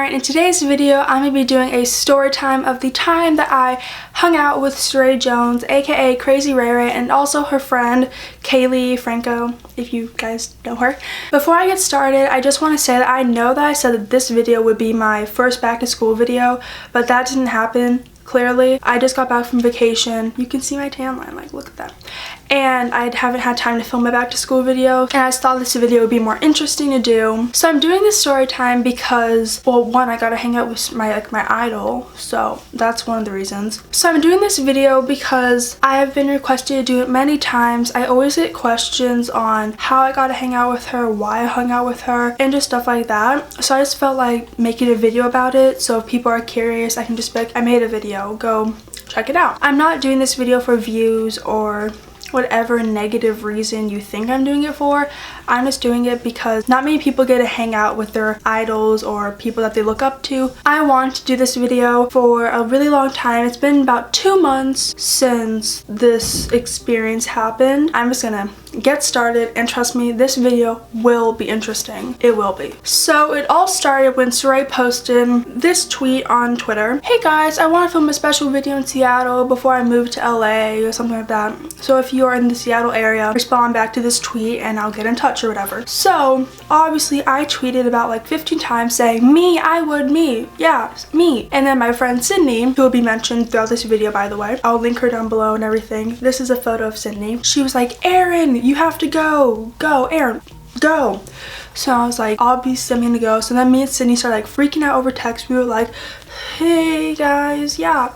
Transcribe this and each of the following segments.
Alright, in today's video, I'm going to be doing a story time of the time that I hung out with Sarai Jones, aka KRAZYRAYRAY, and also her friend, Keily, Franco, if you guys know her. Before I get started, I just want to say that I know that I said that this video would be my first back to school video, but that didn't happen. Clearly, I just got back from vacation. You can see my tan line, like, look at that. And I haven't had time to film my back to school video, and I just thought this video would be more interesting to do. So I'm doing this story time because, well, one, I got to hang out with my idol, so that's one of the reasons. So I'm doing this video because I have been requested to do it many times. I always get questions on how I got to hang out with her, why I hung out with her, and just stuff like that. So I just felt like making a video about it, so if people are curious, I can just be like, I made a video, go check it out. I'm not doing this video for views or whatever negative reason you think I'm doing it for. I'm just doing it because not many people get to hang out with their idols or people that they look up to. I want to do this video for a really long time. It's been about 2 months since this experience happened. I'm just gonna get started, and trust me, this video will be interesting. It will be. So it all started when Sarai posted this tweet on Twitter. Hey guys, I want to film a special video in Seattle before I move to LA or something like that. So if you are in the Seattle area, respond back to this tweet and I'll get in touch or whatever. So obviously I tweeted about like 15 times saying, me, I would, me, yeah, me. And then my friend Sydney, who will be mentioned throughout this video by the way, I'll link her down below and everything. This is a photo of Sydney. She was like, Erin, you have to go, Erin, go. So I was like, obviously I'm gonna go. So then me and Sydney started like freaking out over text. We were like, hey guys, yeah.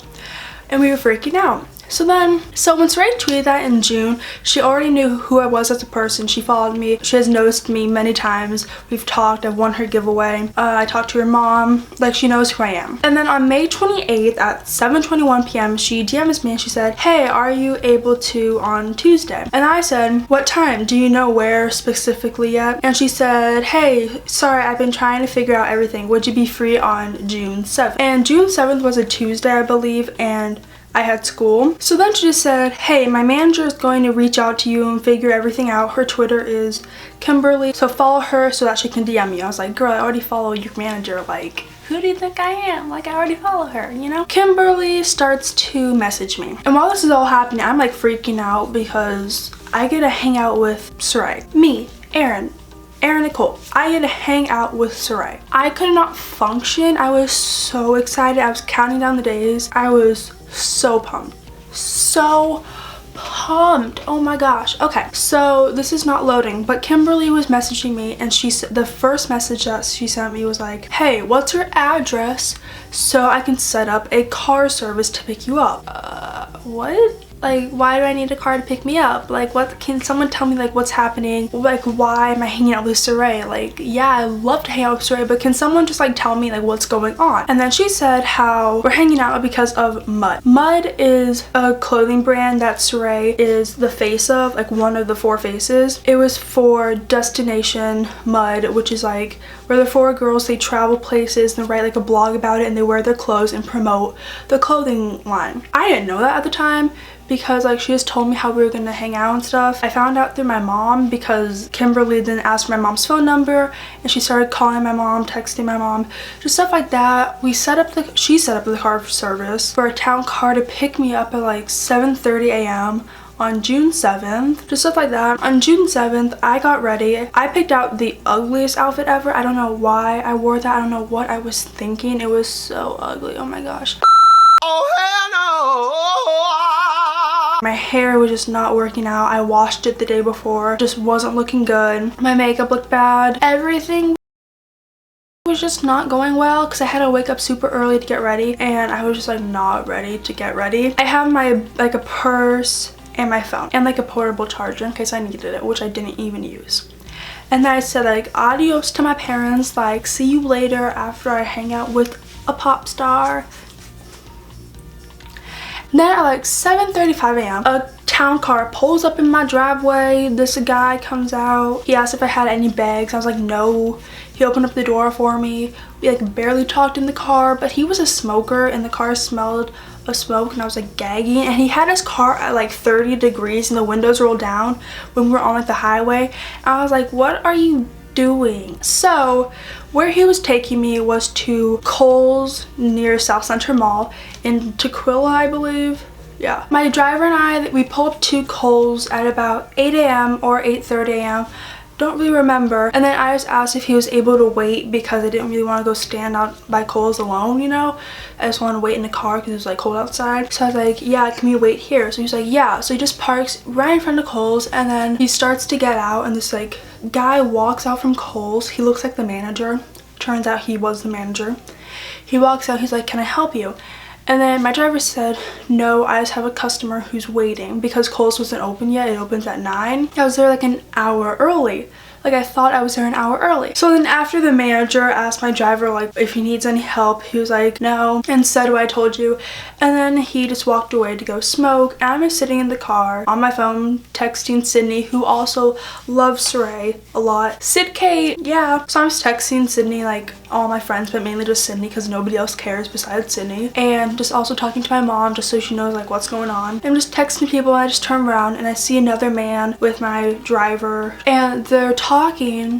And we were freaking out. So when Sarai tweeted that in June, she already knew who I was as a person. She followed me. She has noticed me many times. We've talked. I've won her giveaway. I talked to her mom. Like, she knows who I am. And then on May 28th at 7:21 p.m., she DMs me and she said, hey, are you able to on Tuesday? And I said, what time? Do you know where specifically yet? And she said, hey, sorry, I've been trying to figure out everything. Would you be free on June 7th? And June 7th was a Tuesday, I believe, and I had school. So then she just said, hey, my manager is going to reach out to you and figure everything out. Her Twitter is Kimberly, so follow her so that she can DM me. I was like, girl, I already follow your manager. Like, who do you think I am? Like, I already follow her, you know? Kimberly starts to message me. And while this is all happening, I'm like freaking out because I get to hang out with Sarai. Me, Erin Nicole. I get to hang out with Sarai. I could not function. I was so excited. I was counting down the days. I was so pumped. So pumped. Oh my gosh. Okay, so this is not loading, but Kimberly was messaging me, and she said the first message that she sent me was like, hey, what's your address so I can set up a car service to pick you up? What? Like, why do I need a car to pick me up? Like, what? Can someone tell me, like, what's happening? Like, why am I hanging out with Sarai? Like, yeah, I love to hang out with Sarai, but can someone just, like, tell me, like, what's going on? And then she said how we're hanging out because of Mud. Mud is a clothing brand that Sarai is the face of, like, one of the 4 faces. It was for Destination Mud, which is, like, where the 4 girls, they travel places and they write, like, a blog about it, and they wear their clothes and promote the clothing line. I didn't know that at the time, because like she just told me how we were gonna hang out and stuff. I found out through my mom because Kimberly then asked for my mom's phone number, and she started calling my mom, texting my mom, just stuff like that. She set up the car service for a town car to pick me up at like 7:30 a.m. on June 7th, just stuff like that. On June 7th, I got ready. I picked out the ugliest outfit ever. I don't know why I wore that. I don't know what I was thinking. It was so ugly. Oh my gosh. Oh hell no. My hair was just not working out. I washed it the day before. Just wasn't looking good. My makeup looked bad. Everything was just not going well because I had to wake up super early to get ready, and I was just like not ready to get ready. I have my like a purse and my phone and like a portable charger in case I needed it, which I didn't even use. And then I said like adios to my parents, like see you later after I hang out with a pop star. Then at like 7:35 a.m. a town car pulls up in my driveway. This guy comes out. He asked if I had any bags. I was like, no. He opened up the door for me. We like barely talked in the car, but he was a smoker and the car smelled of smoke, and I was like gagging, and he had his car at like 30 degrees and the windows rolled down when we were on like the highway. And I was like, what are you doing? So where he was taking me was to Kohl's near South Central Mall in Tequila, I believe. Yeah. My driver and I, we pulled up to Kohl's at about 8 a.m. or 8:30 a.m. Don't really remember. And then I just asked if he was able to wait because I didn't really want to go stand out by Kohl's alone, you know. I just wanted to wait in the car because it was like cold outside. So I was like, yeah, can we wait here? So he's like, yeah. So he just parks right in front of Kohl's, and then he starts to get out, and this like guy walks out from Kohl's. He looks like the manager. Turns out he was the manager. He walks out, he's like, can I help you? And then my driver said, no, I just have a customer who's waiting because Kohl's wasn't open yet. It opens at 9. I was there like an hour early. Like, I thought I was there an hour early. So then after the manager asked my driver like if he needs any help, he was like, no, and said what I told you. And then he just walked away to go smoke. And I'm just sitting in the car on my phone texting Sydney, who also loves Sarai a lot. Sid Kate, yeah. So I'm just texting Sydney, like all my friends, but mainly just Sydney because nobody else cares besides Sydney. And just also talking to my mom just so she knows like what's going on. I'm just texting people, and I just turn around and I see another man with my driver, and they're talking.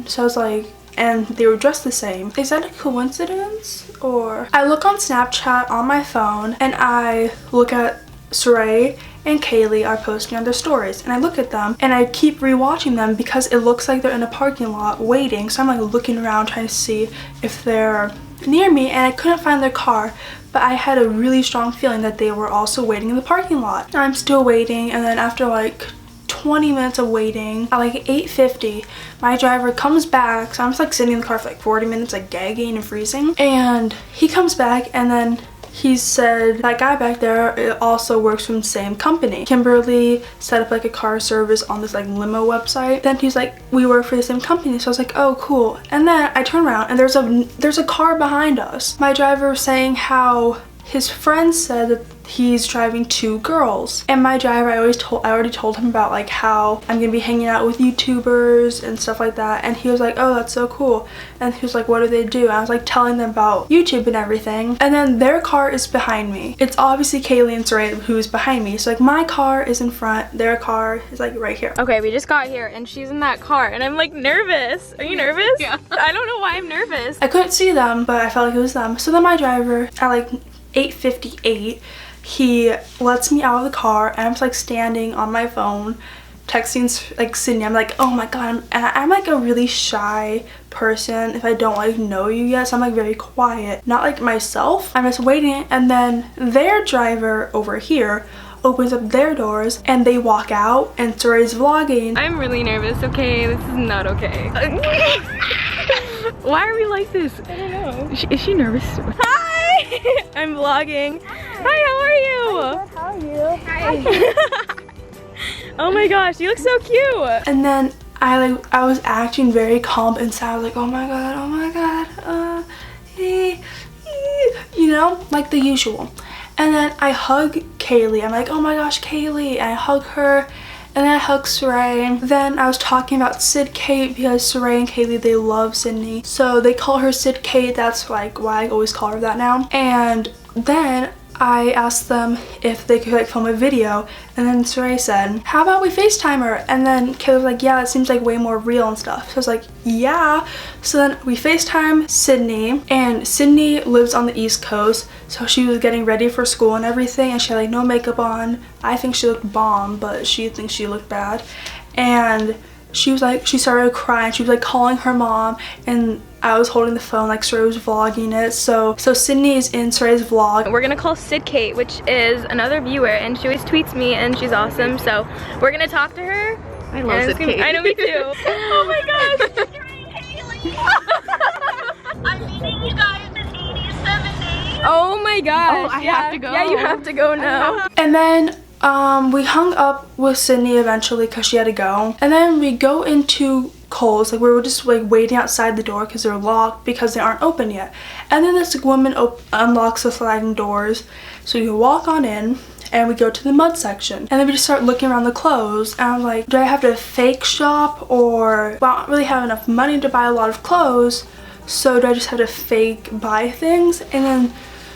So I was like, and they were dressed the same. Is that a coincidence? Or I look on Snapchat on my phone, and I look at Sarai and Keily are posting on their stories, and I look at them and I keep rewatching them because it looks like they're in a parking lot waiting. So I'm like looking around trying to see if they're near me, and I couldn't find their car, but I had a really strong feeling that they were also waiting in the parking lot. I'm still waiting, and then after like 20 minutes of waiting, at like 8:50, my driver comes back. So I'm just like sitting in the car for like 40 minutes like gagging and freezing, and he comes back, and then he said that guy back there also works from the same company. Kimberly set up like a car service on this like limo website. Then he's like, we work for the same company. So I was like, oh cool. And then I turn around and there's a car behind us. My driver was saying how his friend said that he's driving 2 girls, and my driver, I already told him about like how I'm gonna be hanging out with YouTubers and stuff like that, and he was like, oh, that's so cool. And he was like, what do they do? And I was like telling them about YouTube and everything, and then their car is behind me. It's obviously Keily and Sarai who's behind me. So like my car is in front, their car is like right here. Okay, we just got here and she's in that car and I'm like nervous. Are you nervous? Yeah. I don't know why I'm nervous. I couldn't see them, but I felt like it was them. So then my driver at like 8:58, he lets me out of the car, and I'm just like standing on my phone texting like Sydney. I'm like, oh my god, I'm like a really shy person if I don't like know you yet, so I'm like very quiet, not like myself. I'm just waiting, and then their driver over here opens up their doors and they walk out, and Sarai's vlogging. I'm really nervous. Okay, this is not okay. Why are we like this? I don't know. Is she nervous? Hi! I'm vlogging. Hi, how are you? I'm good, how are you? Hi. Oh my gosh, you look so cute. And then I was acting very calm inside. I was like, oh my god, you know, like the usual. And then I hug Keily. I'm like, oh my gosh, Keily. And I hug her. And then I hug Sarai. Then I was talking about Sid Kate because Sarai and Keily, they love Sydney. So they call her Sid Kate. That's like why I always call her that now. And then I asked them if they could like film a video, and then Sarai said, how about we FaceTime her? And then Kayla was like, yeah, it seems like way more real and stuff. So I was like, yeah. So then we FaceTime Sydney, and Sydney lives on the East Coast, so she was getting ready for school and everything, and she had like no makeup on. I think she looked bomb, but she thinks she looked bad. And she was like, she started crying. She was like calling her mom, and I was holding the phone like Sarai was vlogging it. So Sydney is in Sarai's vlog. We're gonna call Sid Kate, which is another viewer, and she always tweets me and she's awesome. So we're gonna talk to her. I love Sid Kate. I know, me too. Oh my gosh. I'm meeting you guys in 87 days. Oh my gosh. Oh, I have to go. Yeah, you have to go now. And then we hung up with Sydney eventually because she had to go. And then we go into Kohl's, like we were just like waiting outside the door because they're locked because they aren't open yet. And then this woman unlocks the sliding doors, so you walk on in, and we go to the mud section. And then we just start looking around the clothes, and I'm like, do I have to fake shop, or well, I don't really have enough money to buy a lot of clothes, so do I just have to fake buy things? And then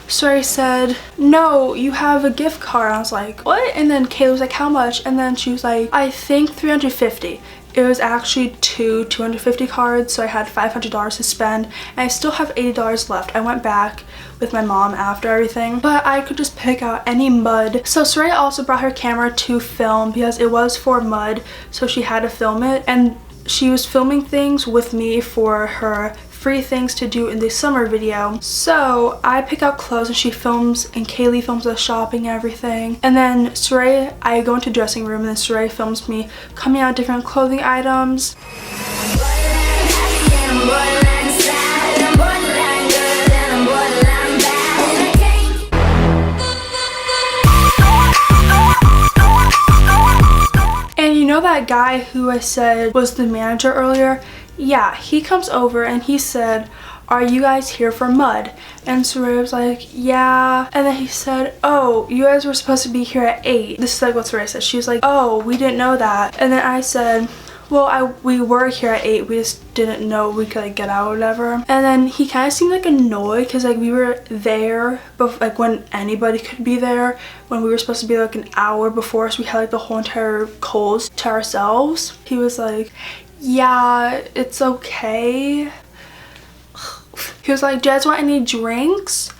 Sarai said, no, you have a gift card. I was like, what? And then Kayla was like, how much? And then she was like, I think $350. it was actually two 250 cards, so I had $500 to spend, and I still have $80 left. I went back with my mom after everything, but I could just pick out any mud. So Sarai also brought her camera to film because it was for mud, so she had to film it, and she was filming things with me for her free things to do in the summer video. So I pick out clothes and she films, and Kaylee films us shopping and everything. And then Sarai, I go into the dressing room and then Sarai films me coming out different clothing items. And you know that guy who I said was the manager earlier? Yeah, he comes over and he said, "Are you guys here for mud?" And Sarai was like, "Yeah." And then he said, "Oh, you guys were supposed to be here at 8. This is like what Sarai said. She was like, "Oh, we didn't know that." And then I said, "Well, we were here at 8. We just didn't know we could like get out or whatever." And then he kind of seemed like annoyed because like we were there, but like when anybody could be there, when we were supposed to be like an hour before, so we had like the whole entire Kohl's to ourselves. He was like, "Yeah, it's okay." He was like, "Do you guys want any drinks?"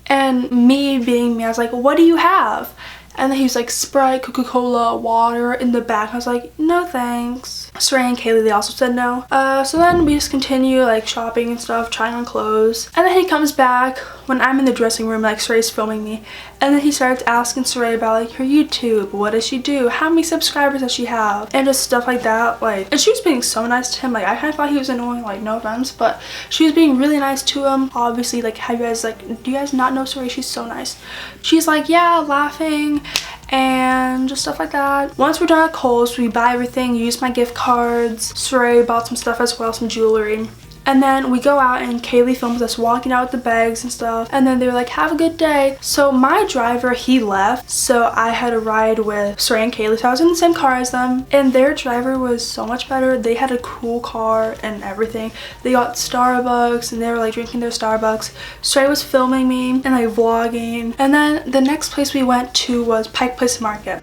And me being me, I was like, "What do you have?" And then he was like, "Sprite, Coca-Cola, water," in the back. I was like, "No thanks." Sarai and Kaylee, they also said no. So then we just continue like shopping and stuff, trying on clothes. And then he comes back when I'm in the dressing room, like Sarai's filming me. And then he starts asking Sarai about like her YouTube. What does she do? How many subscribers does she have? And just stuff like that. Like, and she was being so nice to him. Like, I kind of thought he was annoying, like no offense, but she was being really nice to him. Obviously, like, have you guys like, do you guys not know Sarai? She's so nice. She's like, yeah, laughing and just stuff like that. Once we're done at Kohl's, we buy everything, use my gift cards. Sarai bought some stuff as well, some jewelry. And then we go out and Kaylee films us walking out with the bags and stuff. And then they were like, "Have a good day." So my driver, he left. So I had a ride with Sarai and Kaylee. So I was in the same car as them. And their driver was so much better. They had a cool car and everything. They got Starbucks and they were like drinking their Starbucks. Sarai was filming me and like vlogging. And then the next place we went to was Pike Place Market.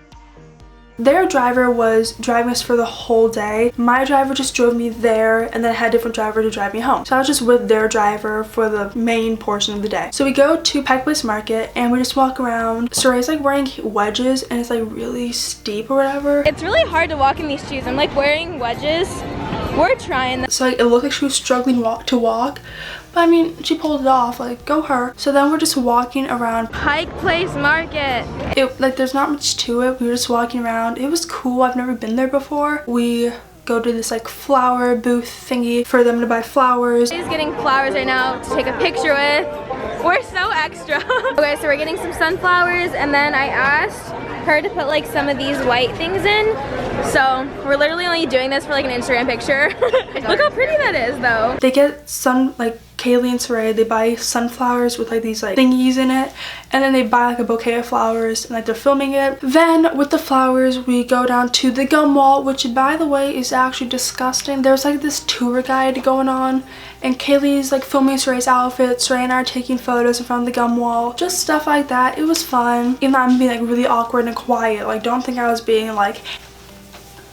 Their driver was driving us for the whole day. My driver just drove me there, and then I had a different driver to drive me home. So I was just with their driver for the main portion of the day. So we go to Pike Place Market and we just walk around. Sarai's like wearing wedges and it's like really steep or whatever. It's really hard to walk in these shoes. I'm like wearing wedges. We're trying them. So like it looked like she was struggling to walk. But I mean, she pulled it off, like, go her. So then we're just walking around Pike Place Market. Like, there's not much to it. We were just walking around. It was cool. I've never been there before. We go to this, like, flower booth thingy for them to buy flowers. She's getting flowers right now to take a picture with. We're so extra. Okay, so we're getting some sunflowers, and then I asked her to put, like, some of these white things in. So we're literally only doing this for, like, an Instagram picture. Look how pretty that is, though. They get Kaylee and Sarai, they buy sunflowers with like these like thingies in it, and then they buy like a bouquet of flowers and like they're filming it. Then with the flowers we go down to the gum wall, which by the way is actually disgusting. There's like this tour guide going on and Kaylee's like filming Sarai's outfit. Sarai and I are taking photos in front of the gum wall, just stuff like that. It was fun, even though I'm being like really awkward and quiet. Like, don't think I was being like,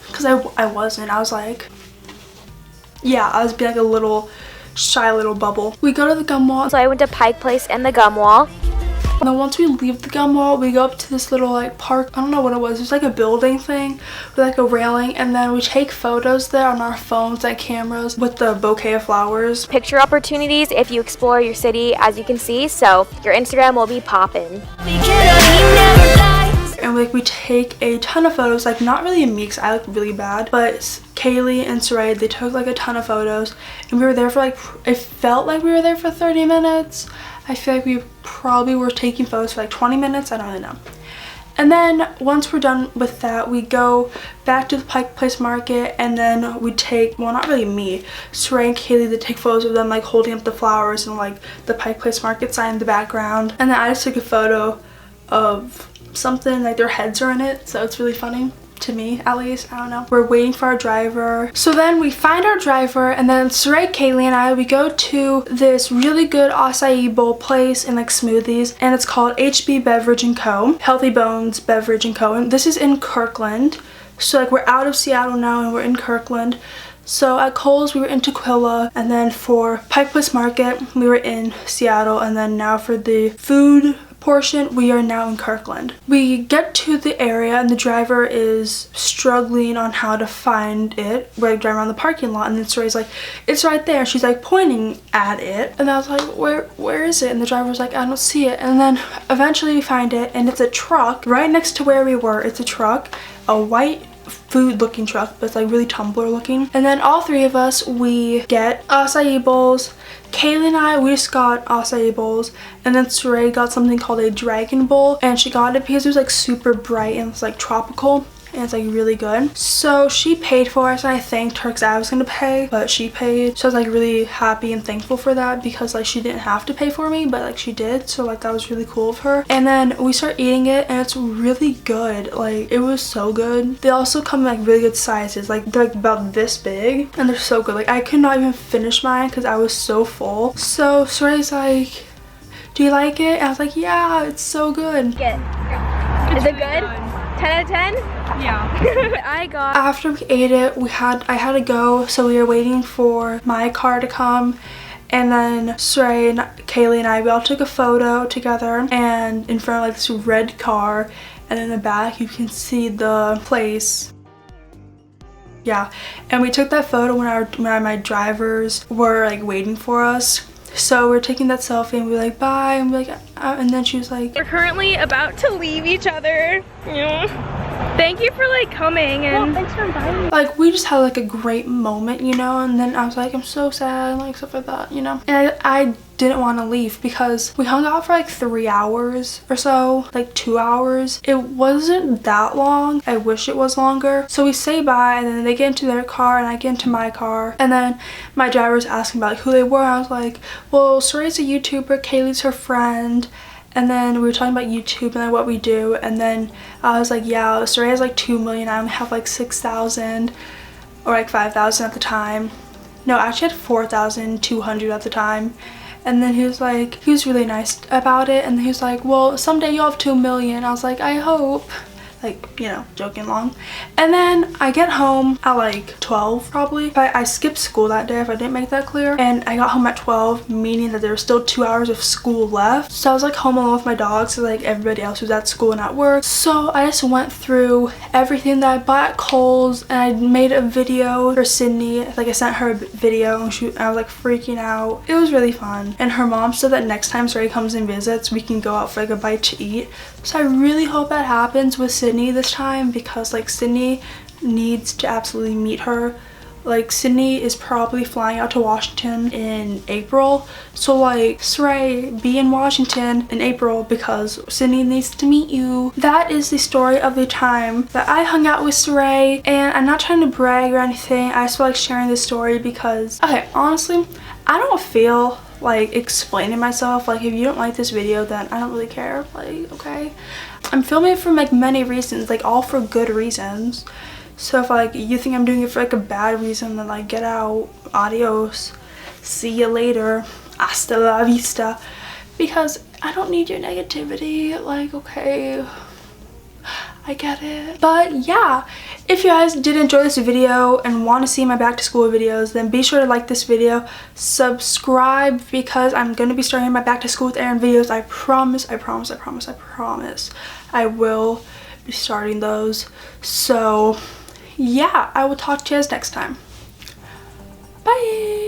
because I wasn't. I was like, yeah, I was being like a little shy little bubble. We go to the gum wall. So I went to Pike Place and the gum wall. And then once we leave the gum wall, we go up to this little like park. I don't know what it was. It's like a building thing with like a railing, and then we take photos there on our phones, like cameras, with the bouquet of flowers. Picture opportunities if you explore your city, as you can see, so your Instagram will be poppin'. And like we take a ton of photos, like not really me because I look really bad, but Kaylee and Sarai, they took like a ton of photos, and we were there for like, it felt like we were there for 30 minutes. I feel like we probably were taking photos for like 20 minutes, I don't really know. And then once we're done with that, we go back to the Pike Place Market, and then we take, well, not really me, Sarai and Kaylee, they take photos of them like holding up the flowers and like the Pike Place Market sign in the background. And then I just took a photo of something, like their heads are in it, so it's really funny. To me, at least. I don't know. We're waiting for our driver. So then we find our driver, and then Sarai, Kaylee, and I, we go to this really good acai bowl place and like smoothies, and it's called HB Beverage & Co. Healthy Bones Beverage & Co. And this is in Kirkland. So like we're out of Seattle now and we're in Kirkland. So at Kohl's we were in Tequila, and then for Pike Place Market we were in Seattle, and then now for the food portion we are now in Kirkland. We get to the area and the driver is struggling on how to find it. We're like driving around the parking lot, and then Sarai's like, it's right there. She's like pointing at it, and I was like, where is it? And the driver was like, I don't see it. And then eventually we find it, and it's a truck right next to where we were. It's a truck, a white food looking truck, but it's like really tumbler looking. And then all three of us, we get acai bowls. Kaylee and I, we just got acai bowls, and then Sarai got something called a dragon bowl, and she got it because it was like super bright and it's like tropical and it's like really good. So she paid for us, and I thanked her because I was gonna pay, but she paid. So I was like really happy and thankful for that, because like she didn't have to pay for me, but like she did. So like that was really cool of her. And then we start eating it, and it's really good. Like it was so good. They also come in like really good sizes. Like they're like about this big, and they're so good. Like I could not even finish mine because I was so full. So Sarai's like, do you like it? And I was like, yeah, it's so good. Is it good? 10 out of 10? Yeah. I got, after we ate it, I had to go, so we were waiting for my car to come, and then Sarai and Kaylee and I, we all took a photo together, and in front of like this red car, and in the back you can see the place. Yeah, and we took that photo when my drivers were like waiting for us. So we're taking that selfie, and we were like, bye, and we're like, and then she was like, we're currently about to leave each other. Thank you for like coming, and thanks for inviting me. Like we just had like a great moment, you know. And then I was like, I'm so sad, and like stuff like that, you know. And I didn't want to leave because we hung out for like 3 hours or so, like 2 hours. It wasn't that long. I wish it was longer. So we say bye, and then they get into their car and I get into my car, and then my driver was asking about like who they were. I was like, well, Sarai's a YouTuber, Kaylee's her friend. And then we were talking about YouTube and like what we do, and then I was like, yeah, Sarai has like 2 million, I only have like 6,000 or like 5,000 at the time. No, I actually had 4,200 at the time. And then he was really nice about it, and he was like, well, someday you'll have 2 million. I was like, I hope. Like, you know, joking along. And then I get home at like 12 probably. But I skipped school that day, if I didn't make that clear. And I got home at 12, meaning that there was still 2 hours of school left. So I was like home alone with my dogs, so like everybody else was at school and at work. So I just went through everything that I bought at Kohl's, and I made a video for Sydney. Like I sent her a video, and I was like freaking out. It was really fun. And her mom said that next time Sarai comes and visits, we can go out for like a bite to eat. So I really hope that happens with Sydney this time, because like Sydney needs to absolutely meet her. Like Sydney is probably flying out to Washington in April, so like Sarai, be in Washington in April because Sydney needs to meet you. That is the story of the time that I hung out with Sarai, and I'm not trying to brag or anything. I just feel like sharing this story because, okay, honestly, I don't feel like explaining myself. Like if you don't like this video, then I don't really care. Like, okay, I'm filming it for like many reasons, like all for good reasons. So if like you think I'm doing it for like a bad reason, then like get out. Adios, see you later, hasta la vista, because I don't need your negativity. Like, okay, I get it. But yeah, if you guys did enjoy this video and want to see my back to school videos, then be sure to like this video, subscribe, because I'm going to be starting my back to school with Erin videos. I promise, I promise, I promise, I promise. I will be starting those. So yeah, I will talk to you guys next time. Bye.